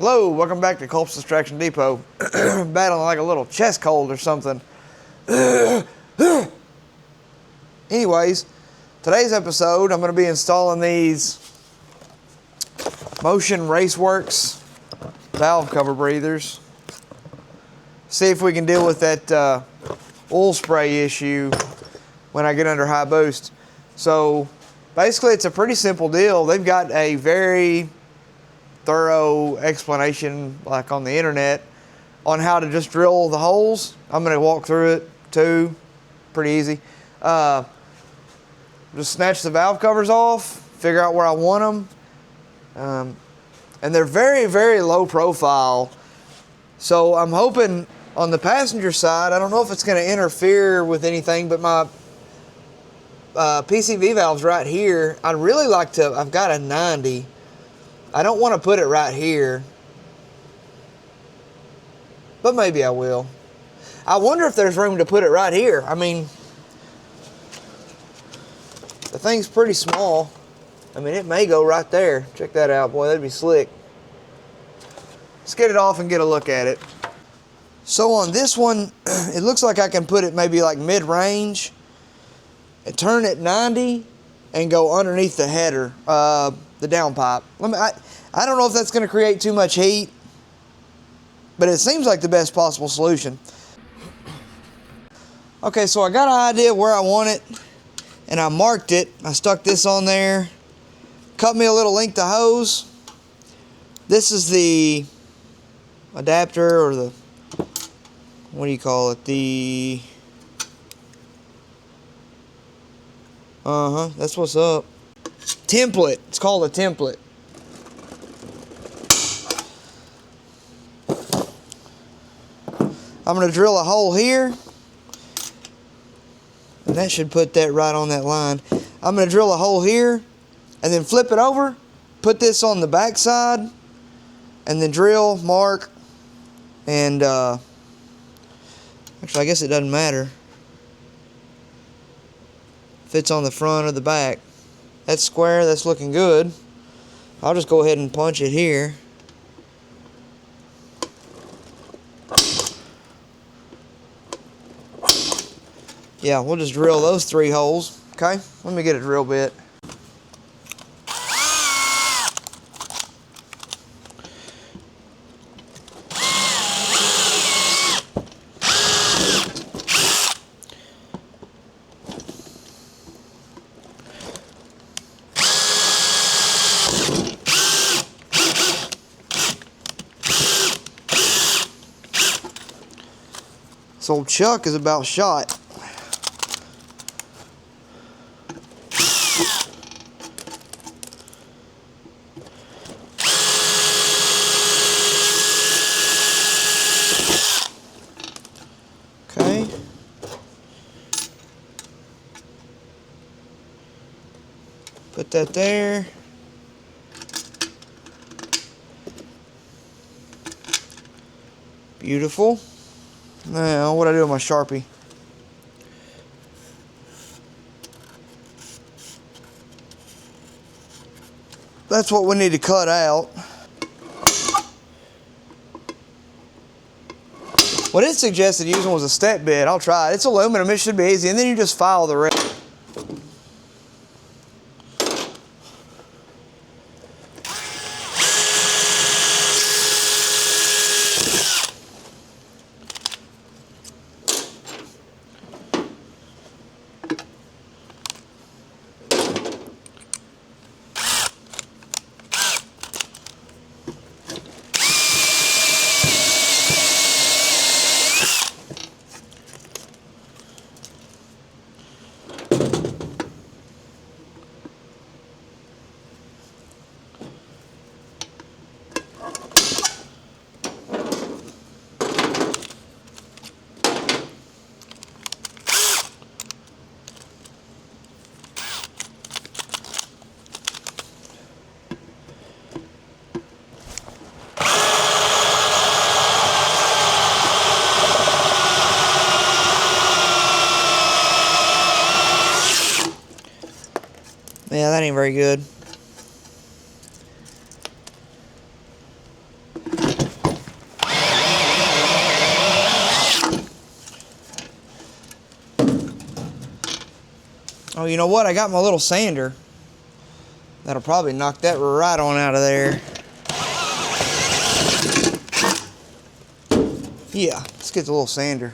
Hello, welcome back to Culp's Distraction Depot. Battling like a little chest cold or something. Anyways, today's episode, I'm going to be installing these Motion Raceworks valve cover breathers. See if we can deal with that oil spray issue when I get under high boost. So basically it's a pretty simple deal. They've got a very thorough explanation like on the internet on how to just drill the holes. I'm going to walk through it too. Pretty easy. Just snatch the valve covers off, figure out where I want them. And they're very, very low profile. So I'm hoping on the passenger side, I don't know if it's going to interfere with anything, but my PCV valve's right here. I'd really like to, I've got a 90. I don't want to put it right here, but maybe I will. I wonder if there's room to put it right here. I mean, the thing's pretty small. I mean, it may go right there. Check that out, boy, that'd be slick. Let's get it off and get a look at it. So on this one, it looks like I can put it maybe like mid-range and turn it 90 and go underneath the header, the downpipe. I don't know if that's going to create too much heat, but it seems like the best possible solution. Okay, so I got an idea where I want it, and I marked it. I stuck this on there, cut me a little length of hose. This is the adapter, or the, what do you call it? The, that's what's up. Template. It's called a template. I'm going to drill a hole here, and that should put that right on that line. I'm going to drill a hole here, and then flip it over, put this on the back side, and then drill, mark, and actually I guess it doesn't matter if it's on the front or the back. That's square, that's looking good. I'll just go ahead and punch it here. Yeah, we'll just drill those 3 holes. Okay, let me get a drill bit. This old chuck is about shot. Okay. Put that there. Beautiful. Now, what do I do with my Sharpie? That's what we need to cut out. What it suggested using was a step bit. I'll try it. It's aluminum, it should be easy, and then you just file the rest. Yeah, that ain't very good. Oh, you know what? I got my little sander. That'll probably knock that right on out of there. Yeah, let's get the little sander.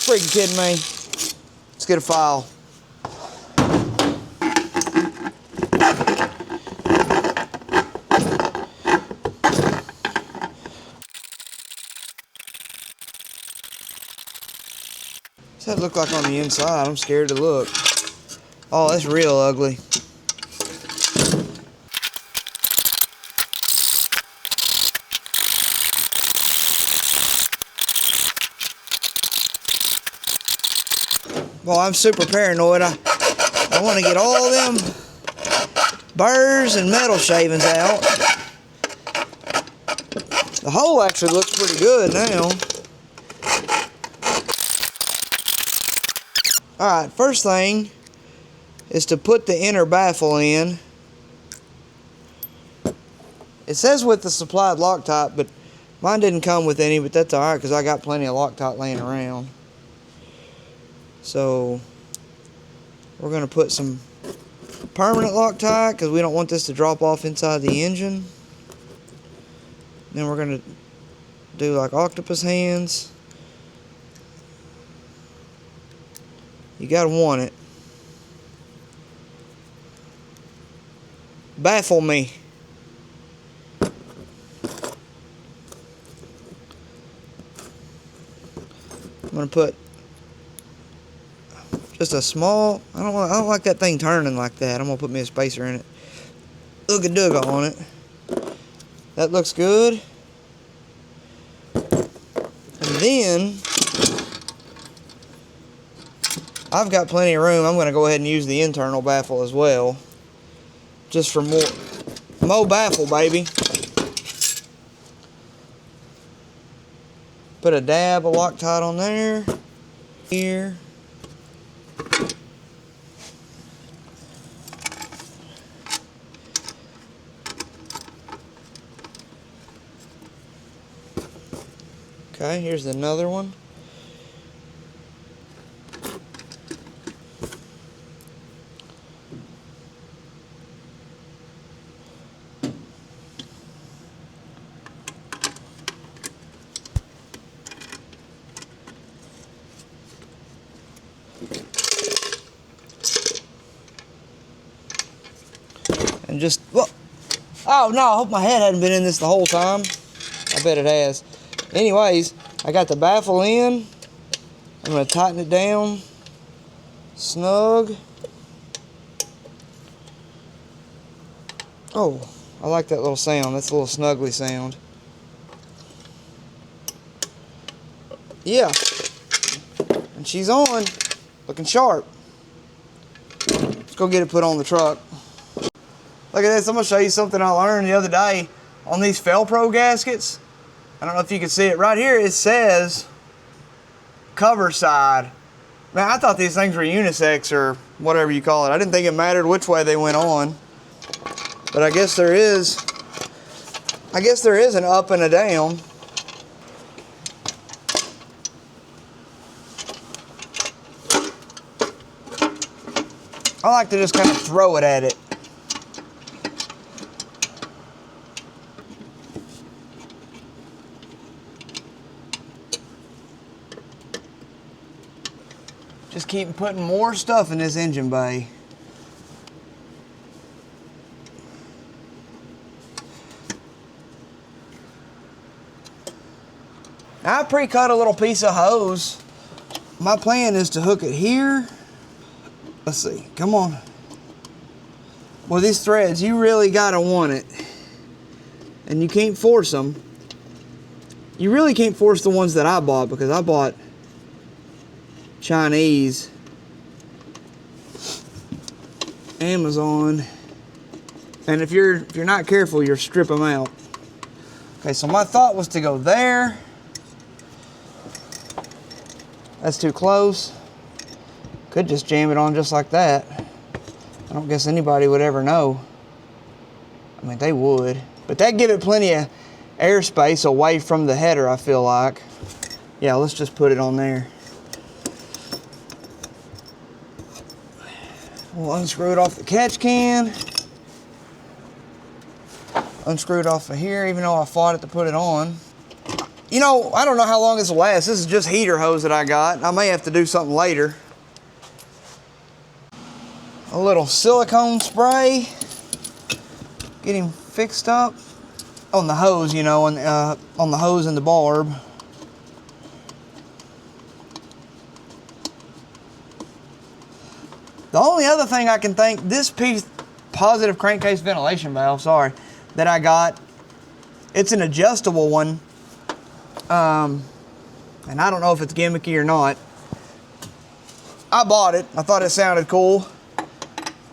Freaking kidding me? Let's get a file. What's that look like on the inside? I'm scared to look. Oh, that's real ugly. Well, I'm super paranoid. I want to get all them burrs and metal shavings out. The hole actually looks pretty good now. Alright, first thing is to put the inner baffle in. It says with the supplied Loctite, but mine didn't come with any, but that's alright because I got plenty of Loctite laying around. So we're going to put some permanent Loctite because we don't want this to drop off inside the engine. Then we're going to do like octopus hands. You got to want it. Baffle me. I'm going to put just a small, I don't like that thing turning like that. I'm going to put me a spacer in it. Ooga dooga on it. That looks good. And then, I've got plenty of room. I'm going to go ahead and use the internal baffle as well. Just for more baffle, baby. Put a dab of Loctite on there. Here. Okay, here's another one. And just, well, oh no, I hope my head hadn't been in this the whole time. I bet it has. Anyways, I got the baffle in. I'm going to tighten it down. Snug. Oh, I like that little sound. That's a little snuggly sound. Yeah. And she's on. Looking sharp. Let's go get it put on the truck. Look at this. I'm going to show you something I learned the other day on these Felpro gaskets. I don't know if you can see it. Right here it says cover side. Man, I thought these things were unisex or whatever you call it. I didn't think it mattered which way they went on. But I guess there is an up and a down. I like to just kind of throw it at it. Just keep putting more stuff in this engine bay. Now I pre-cut a little piece of hose. My plan is to hook it here. Let's see, come on. Well, these threads, you really gotta want it. And you can't force them. You really can't force the ones that I bought because I bought Chinese, Amazon, and if you're not careful, you'll strip them out. Okay, so my thought was to go there. That's too close. Could just jam it on just like that. I don't guess anybody would ever know. I mean, they would. But that'd give it plenty of airspace away from the header, I feel like. Yeah, let's just put it on there. We'll unscrew it off the catch can. Unscrew it off of here, even though I fought it to put it on. You know, I don't know how long this will last. This is just heater hose that I got. I may have to do something later. A little silicone spray. Get him fixed up on the hose, you know, on the hose and the barb. The only other thing I can think, this piece, positive crankcase ventilation valve, sorry, that I got, it's an adjustable one. And I don't know if it's gimmicky or not. I bought it. I thought it sounded cool.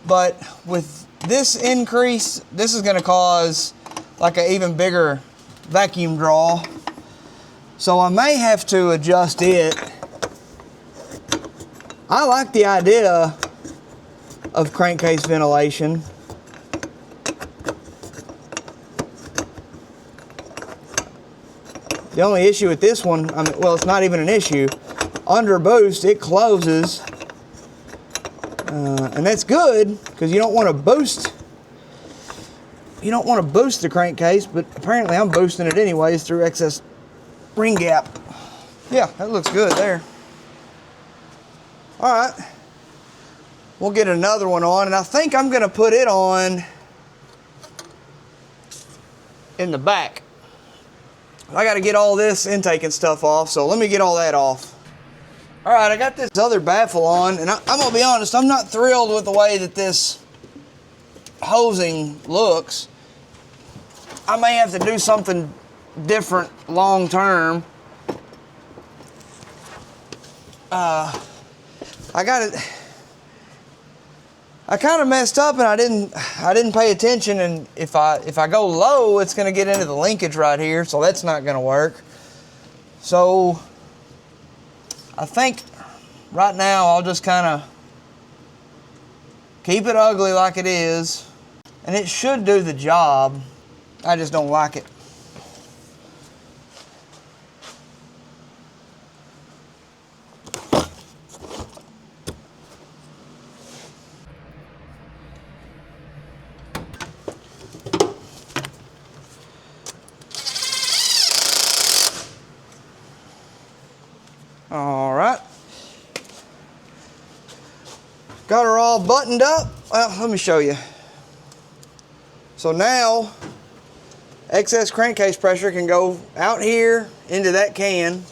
But with this increase, this is going to cause like an even bigger vacuum draw. So I may have to adjust it. I like the idea of crankcase ventilation. The only issue with this one, I mean, well, it's not even an issue. Under boost, it closes. And that's good, because you don't want to boost. You don't want to boost the crankcase, but apparently I'm boosting it anyways through excess ring gap. Yeah, that looks good there. All right. We'll get another one on, and I think I'm going to put it on in the back. I got to get all this intake and stuff off, so let me get all that off. All right, I got this other baffle on, and I'm going to be honest, I'm not thrilled with the way that this hosing looks. I may have to do something different long term. I kind of messed up, and I didn't pay attention, and if I go low, it's going to get into the linkage right here, so that's not going to work. So I think right now I'll just kind of keep it ugly like it is, and it should do the job. I just don't like it. All right. Got her all buttoned up. Well, let me show you. So now, excess crankcase pressure can go out here into that can,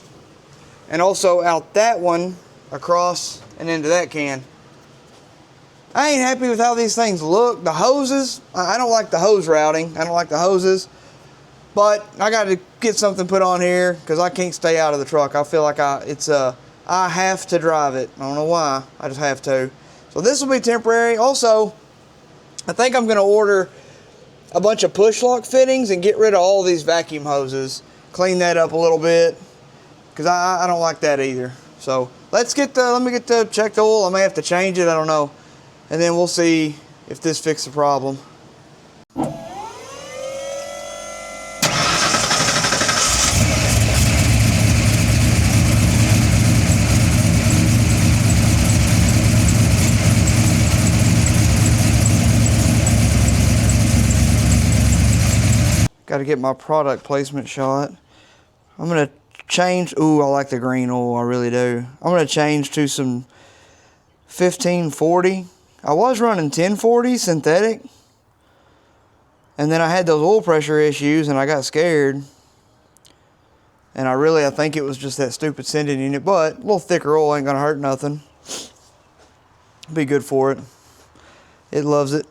and also out that one across and into that can. I ain't happy with how these things look. The hoses, I don't like the hose routing. I don't like the hoses. But I got to get something put on here because I can't stay out of the truck. I feel like I have to drive it. I don't know why. I just have to. So this will be temporary. Also, I think I'm going to order a bunch of push lock fittings and get rid of all these vacuum hoses. Clean that up a little bit because I don't like that either. So let me get the checked oil. I may have to change it. I don't know. And then we'll see if this fixes the problem. Got to get my product placement shot. I'm going to change. Ooh, I like the green oil. I really do. I'm going to change to some 1540. I was running 1040 synthetic. And then I had those oil pressure issues and I got scared. And I think it was just that stupid sending unit. But a little thicker oil ain't going to hurt nothing. Be good for it. It loves it.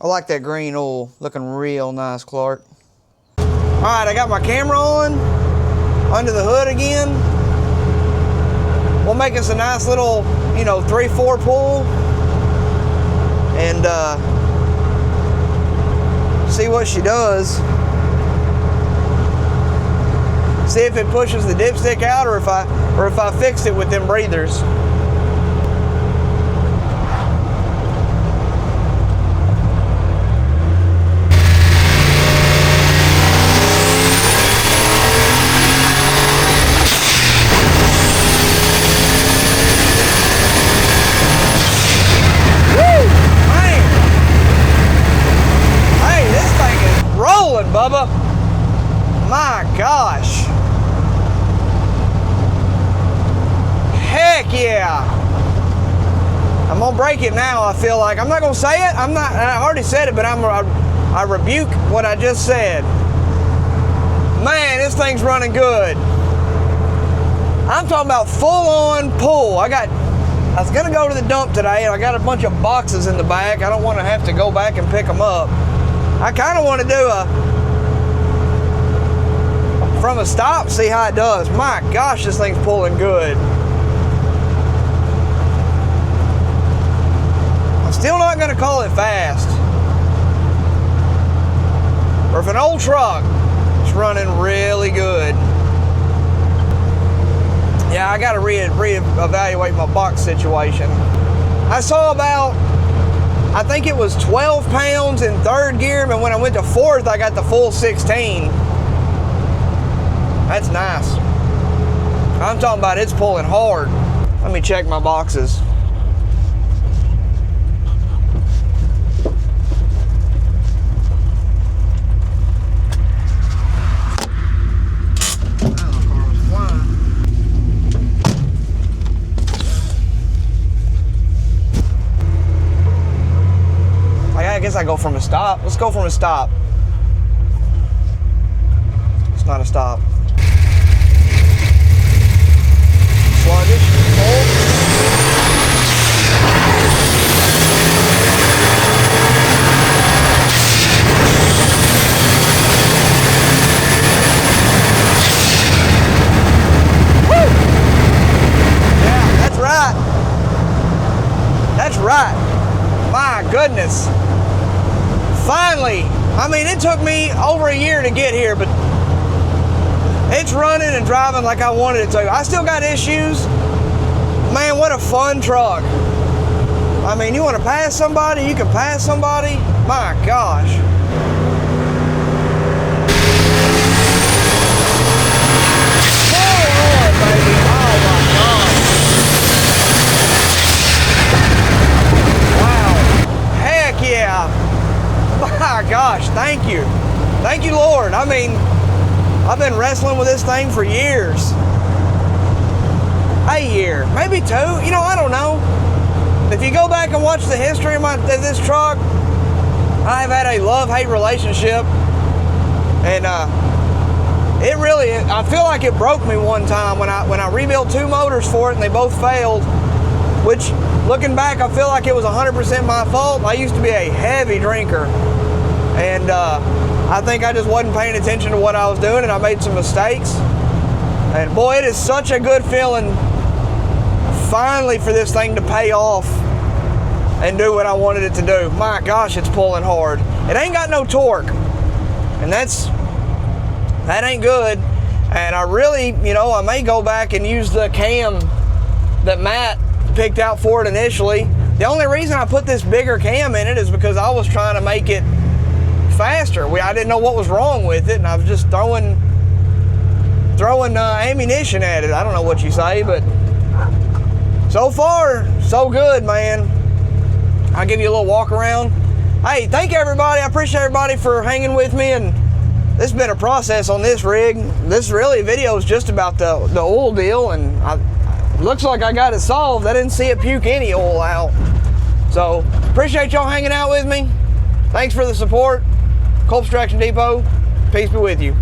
I like that green oil, looking real nice, Clark. All right, I got my camera on, under the hood again. We'll make us a nice little, 3-4 pull, and see what she does. See if it pushes the dipstick out, or if I fixed it with them breathers. I'm gonna break it now. I feel like I'm not gonna say it. I already said it, but I rebuke what I just said. Man, this thing's running good. I'm talking about full-on pull. I was gonna go to the dump today, and I got a bunch of boxes in the back. I don't want to have to go back and pick them up. I kind of want to do from a stop, see how it does. My gosh, this thing's pulling good. I'm still not going to call it fast. For an old truck, it's running really good. Yeah, I got to reevaluate my box situation. I saw about, I think it was 12 pounds in third gear, but when I went to fourth, I got the full 16. That's nice. I'm talking about it's pulling hard. Let me check my boxes. I guess I go from a stop. Let's go from a stop. It's not a stop. Sluggish. Hold. Woo! Yeah, that's right. That's right. My goodness. Finally, I mean, it took me over a year to get here, but it's running and driving like I wanted it to. I still got issues. Man, what a fun truck. I mean, you want to pass somebody, you can pass somebody. My gosh. Oh, Lord, baby. Oh, my God. Wow. Heck yeah. My gosh, thank you. Thank you, Lord. I mean, I've been wrestling with this thing for years. A year, maybe 2. You know, I don't know. If you go back and watch the history of this truck, I've had a love-hate relationship. And it really, I feel like it broke me one time when I rebuilt 2 motors for it and they both failed. Which, looking back, I feel like it was 100% my fault. I used to be a heavy drinker. And I think I just wasn't paying attention to what I was doing, and I made some mistakes. And boy, it is such a good feeling finally for this thing to pay off and do what I wanted it to do. My gosh, it's pulling hard. It ain't got no torque, and that ain't good. And I really, you know, I may go back and use the cam that Matt picked out for it initially. The only reason I put this bigger cam in it is because I was trying to make it faster. I didn't know what was wrong with it, and I was just throwing ammunition at it. I don't know what you say, but so far, so good, man. I'll give you a little walk around. Hey, thank everybody. I appreciate everybody for hanging with me, and this has been a process on this rig. This really video is just about the oil deal, and looks like I got it solved. I didn't see it puke any oil out. So, appreciate y'all hanging out with me. Thanks for the support. Culp Extraction Depot, peace be with you.